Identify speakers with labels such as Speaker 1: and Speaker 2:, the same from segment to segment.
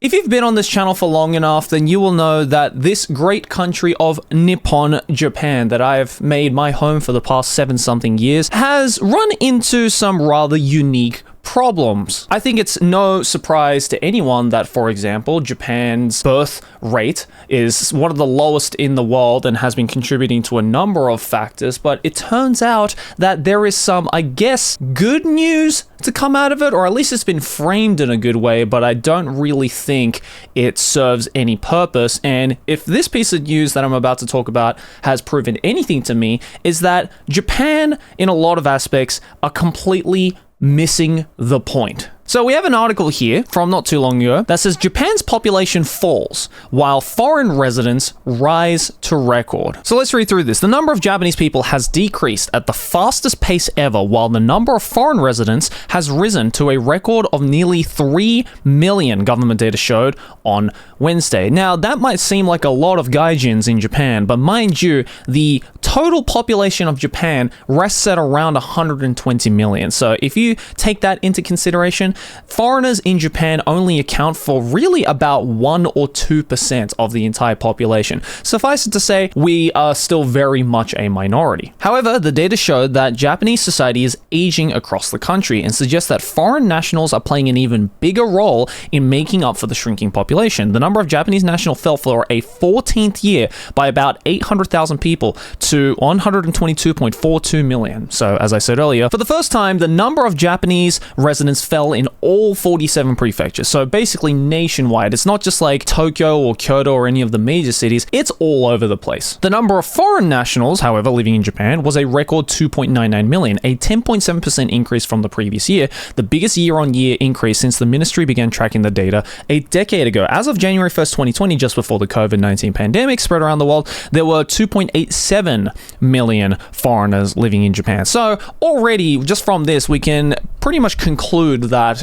Speaker 1: If you've been on this channel for long enough, then you will know that this great country of Nippon, Japan, that I have made my home for the past 7-something years, has run into some rather unique problems. I think it's no surprise to anyone that, for example, Japan's birth rate is one of the lowest in the world and has been contributing to a number of factors, but it turns out that there is some, I guess, good news to come out of it, or at least it's been framed in a good way, but I don't really think it serves any purpose. And if this piece of news that I'm about to talk about has proven anything to me, is that Japan, in a lot of aspects, are completely missing the point. So we have an article here from not too long ago that says Japan's population falls while foreign residents rise to record. So let's read through this. The number of Japanese people has decreased at the fastest pace ever, while the number of foreign residents has risen to a record of nearly 3 million, government data showed on Wednesday. Now, that might seem like a lot of gaijins in Japan, but mind you, the total population of Japan rests at around 120 million. So if you take that into consideration, foreigners in Japan only account for really about 1 or 2% of the entire population. Suffice it to say, we are still very much a minority. However, the data showed that Japanese society is aging across the country and suggests that foreign nationals are playing an even bigger role in making up for the shrinking population. The number of Japanese nationals fell for a 14th year by about 800,000 people to 122.42 million. So, as I said earlier, for the first time, the number of Japanese residents fell in all 47 prefectures. So basically nationwide. It's not just like Tokyo or Kyoto or any of the major cities. It's all over the place. The number of foreign nationals, however, living in Japan was a record 2.99 million, a 10.7% increase from the previous year, the biggest year-on-year increase since the ministry began tracking the data a decade ago. As of January 1st, 2020, just before the COVID-19 pandemic spread around the world, there were 2.87 million foreigners living in Japan. So already, just from this, we can pretty much conclude that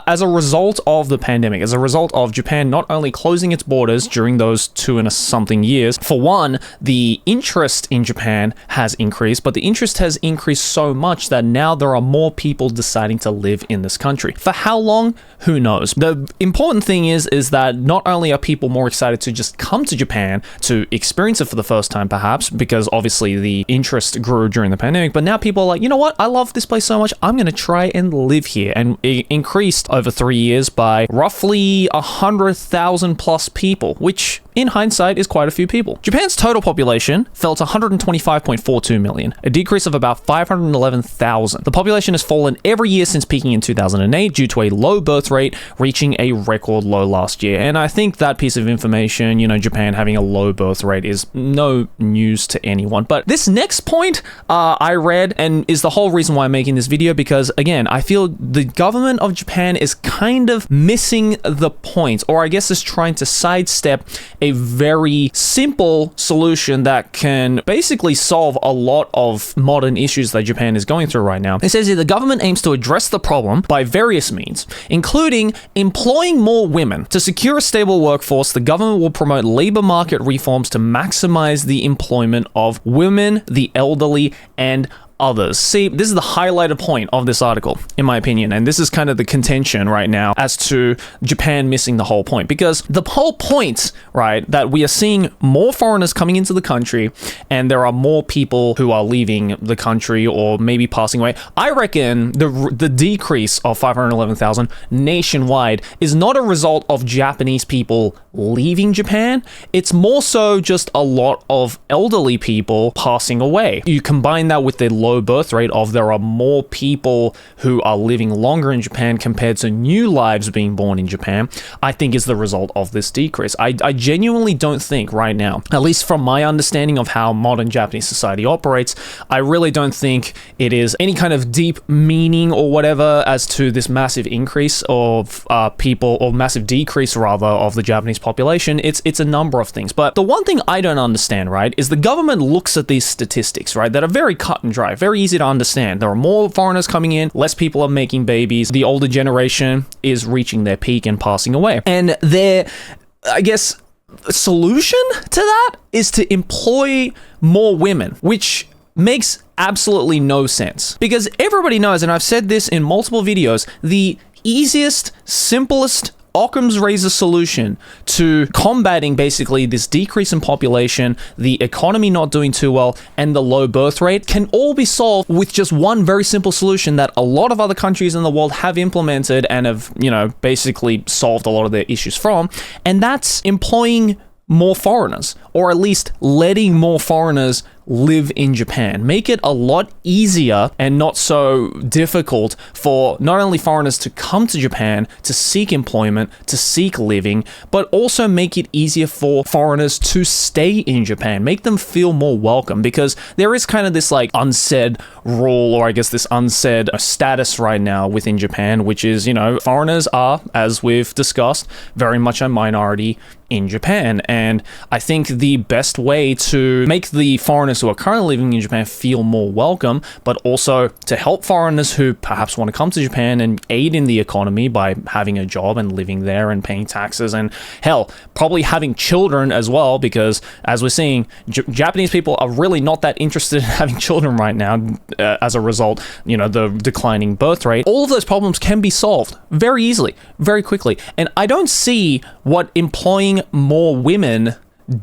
Speaker 1: as a result of the pandemic, as a result of Japan not only closing its borders during those 2-something years, for one, the interest in Japan has increased, but the interest has increased so much that now there are more people deciding to live in this country. For how long? Who knows? The important thing is that not only are people more excited to just come to Japan to experience it for the first time, perhaps, because obviously the interest grew during the pandemic, but now people are like, you know what? I love this place so much, I'm going to try and live here. And it increased over 3 years by roughly 100,000 plus people, which in hindsight is quite a few people. Japan's total population fell to 125.42 million, a decrease of about 511,000. The population has fallen every year since peaking in 2008 due to a low birth rate, reaching a record low last year. And I think that piece of information, Japan having a low birth rate, is no news to anyone. But this next point I read, and is the whole reason why I'm making this video, because again, I feel the government of Japan is kind of missing the point, or I guess is trying to sidestep a very simple solution that can basically solve a lot of modern issues that Japan is going through right now. It says here the government aims to address the problem by various means, including employing more women. To secure a stable workforce, the government will promote labor market reforms to maximize the employment of women, the elderly, and others. See, this is the highlighted point of this article, in my opinion, and this is kind of the contention right now as to Japan missing the whole point, because the whole point, right, that we are seeing more foreigners coming into the country and there are more people who are leaving the country or maybe passing away. I reckon the decrease of 511,000 nationwide is not a result of Japanese people leaving Japan. It's more so just a lot of elderly people passing away. You combine that with the low birth rate of there are more people who are living longer in Japan compared to new lives being born in Japan, I think is the result of this decrease. I genuinely don't think right now, at least from my understanding of how modern Japanese society operates, I really don't think it is any kind of deep meaning or whatever as to this massive increase of people, or massive decrease rather, of the Japanese population. It's a number of things. But the one thing I don't understand, right, is the government looks at these statistics, right, that are very cut and dry, very easy to understand. There are more foreigners coming in, less people are making babies, the older generation is reaching their peak and passing away. And their, I guess, solution to that is to employ more women, which makes absolutely no sense. Because everybody knows, and I've said this in multiple videos, the easiest, simplest Occam's razor solution to combating basically this decrease in population, the economy not doing too well, and the low birth rate can all be solved with just one very simple solution that a lot of other countries in the world have implemented and have, basically solved a lot of their issues from, and that's employing more foreigners, or at least letting more foreigners live in Japan. Make it a lot easier and not so difficult for not only foreigners to come to Japan to seek employment, to seek living, but also make it easier for foreigners to stay in Japan. Make them feel more welcome, because there is kind of this unsaid rule, or I guess this unsaid status right now within Japan, which is, foreigners are, as we've discussed, very much a minority in Japan. And I think the best way to make the foreigners who are currently living in Japan feel more welcome, but also to help foreigners who perhaps want to come to Japan and aid in the economy by having a job and living there and paying taxes, and hell, probably having children as well, because as we're seeing, Japanese people are really not that interested in having children right now. As a result, the declining birth rate. All of those problems can be solved very easily, very quickly. And I don't see what employing more women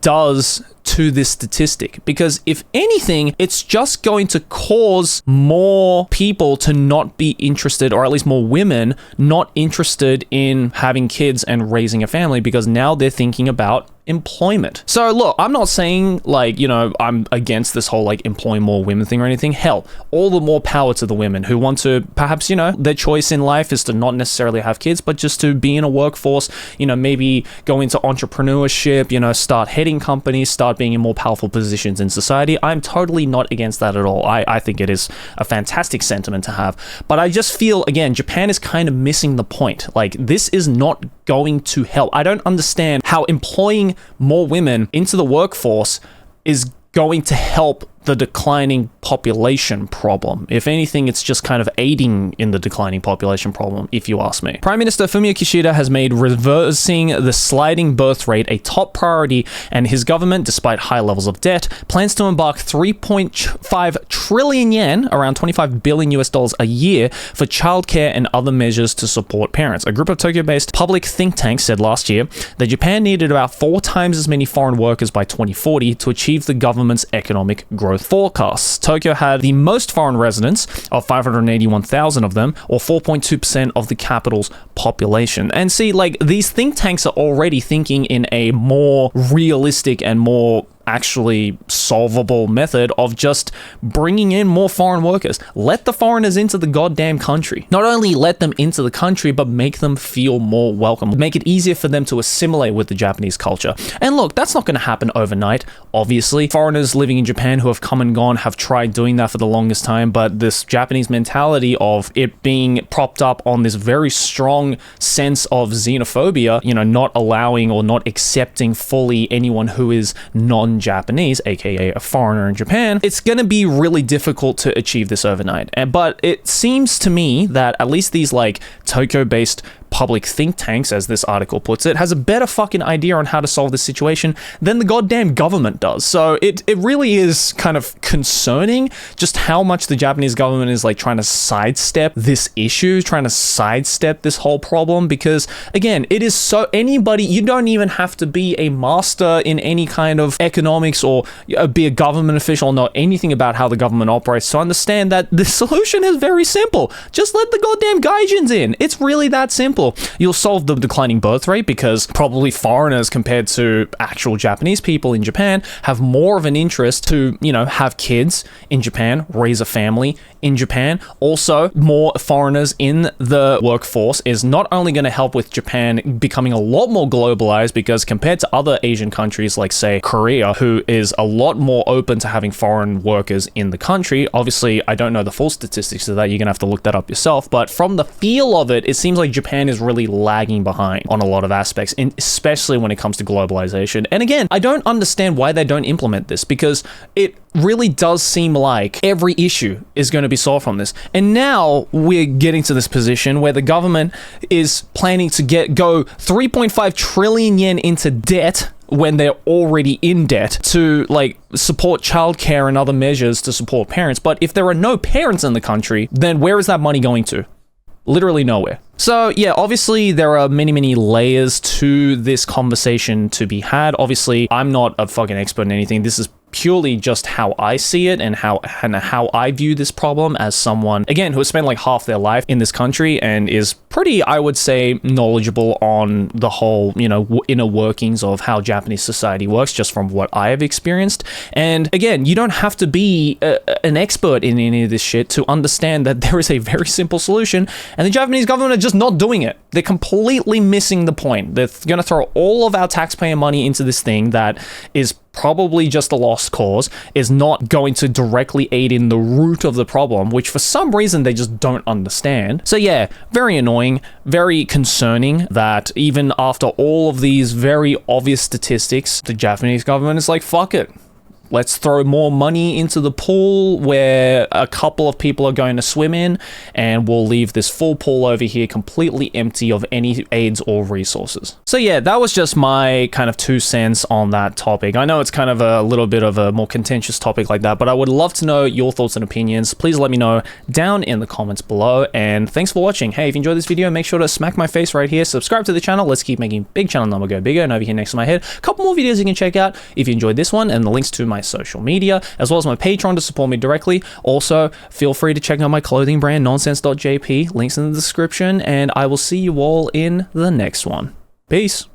Speaker 1: does to this statistic, because if anything, it's just going to cause more people to not be interested, or at least more women not interested in having kids and raising a family, because now they're thinking about employment. So look, I'm not saying I'm against this whole employ more women thing or anything. Hell, all the more power to the women who want to perhaps, their choice in life is to not necessarily have kids, but just to be in a workforce, maybe go into entrepreneurship, start heading companies, start being in more powerful positions in society. I'm totally not against that at all. I think it is a fantastic sentiment to have. But I just feel, again, Japan is kind of missing the point. This is not going to help. I don't understand how employing more women into the workforce is going to help the declining population problem. If anything, it's just kind of aiding in the declining population problem, if you ask me. Prime Minister Fumio Kishida has made reversing the sliding birth rate a top priority, and his government, despite high levels of debt, plans to embark 3.5 trillion yen, around 25 billion US dollars a year, for childcare and other measures to support parents. A group of Tokyo-based public think tanks said last year that Japan needed about 4 times as many foreign workers by 2040 to achieve the government's economic growth forecasts. Tokyo had the most foreign residents, of 581,000 of them, or 4.2% of the capital's population. And see, these think tanks are already thinking in a more realistic and more actually solvable method of just bringing in more foreign workers. Let the foreigners into the goddamn country. Not only let them into the country, but make them feel more welcome. Make it easier for them to assimilate with the Japanese culture. And look, that's not going to happen overnight, obviously. Foreigners living in Japan who have come and gone have tried doing that for the longest time, but this Japanese mentality of it being propped up on this very strong sense of xenophobia, not allowing or not accepting fully anyone who is non-Japanese, aka a foreigner in Japan, it's going to be really difficult to achieve this overnight. But it seems to me that at least these Tokyo-based public think tanks, as this article puts it, has a better fucking idea on how to solve this situation than the goddamn government does. So it really is kind of concerning just how much the Japanese government is trying to sidestep this issue, trying to sidestep this whole problem, because again, it is so you don't even have to be a master in any kind of economics or be a government official or know anything about how the government operates to understand that the solution is very simple. Just let the goddamn gaijins in. It's really that simple. You'll solve the declining birth rate because probably foreigners compared to actual Japanese people in Japan have more of an interest to, have kids in Japan, raise a family in Japan. Also, more foreigners in the workforce is not only going to help with Japan becoming a lot more globalized, because compared to other Asian countries like, say, Korea, who is a lot more open to having foreign workers in the country. Obviously, I don't know the full statistics of that. You're going to have to look that up yourself. But from the feel of it, it seems like Japan is really lagging behind on a lot of aspects, especially when it comes to globalization. And again, I don't understand why they don't implement this, because it really does seem like every issue is going to be solved from this. And now we're getting to this position where the government is planning to go 3.5 trillion yen into debt when they're already in debt to support childcare and other measures to support parents. But if there are no parents in the country, then where is that money going to? Literally nowhere. So yeah, obviously there are many layers to this conversation to be had. Obviously, I'm not a fucking expert in anything. This is purely just how I see it and how I view this problem as someone, again, who has spent like half their life in this country and is pretty, I would say, knowledgeable on the whole, you know, inner workings of how Japanese society works, just from what I have experienced. And again, you don't have to be an expert in any of this shit to understand that there is a very simple solution, and the Japanese government are just not doing it. They're completely missing the point. They're going to throw all of our taxpayer money into this thing that is probably just a lost cause, is not going to directly aid in the root of the problem, which for some reason they just don't understand. So yeah, very annoying, very concerning that even after all of these very obvious statistics, the Japanese government is like, fuck it. Let's throw more money into the pool where a couple of people are going to swim in, and we'll leave this full pool over here completely empty of any aids or resources. So yeah, that was just my kind of 2 cents on that topic. I know it's kind of a little bit of a more contentious topic like that, but I would love to know your thoughts and opinions. Please let me know down in the comments below, and thanks for watching. Hey, if you enjoyed this video, make sure to smack my face right here, subscribe to the channel. Let's keep making big channel number go bigger. And over here next to my head, a couple more videos you can check out if you enjoyed this one, and the links to my social media, as well as my Patreon to support me directly. Also, feel free to check out my clothing brand, nonsense.jp, links in the description, and I will see you all in the next one. Peace.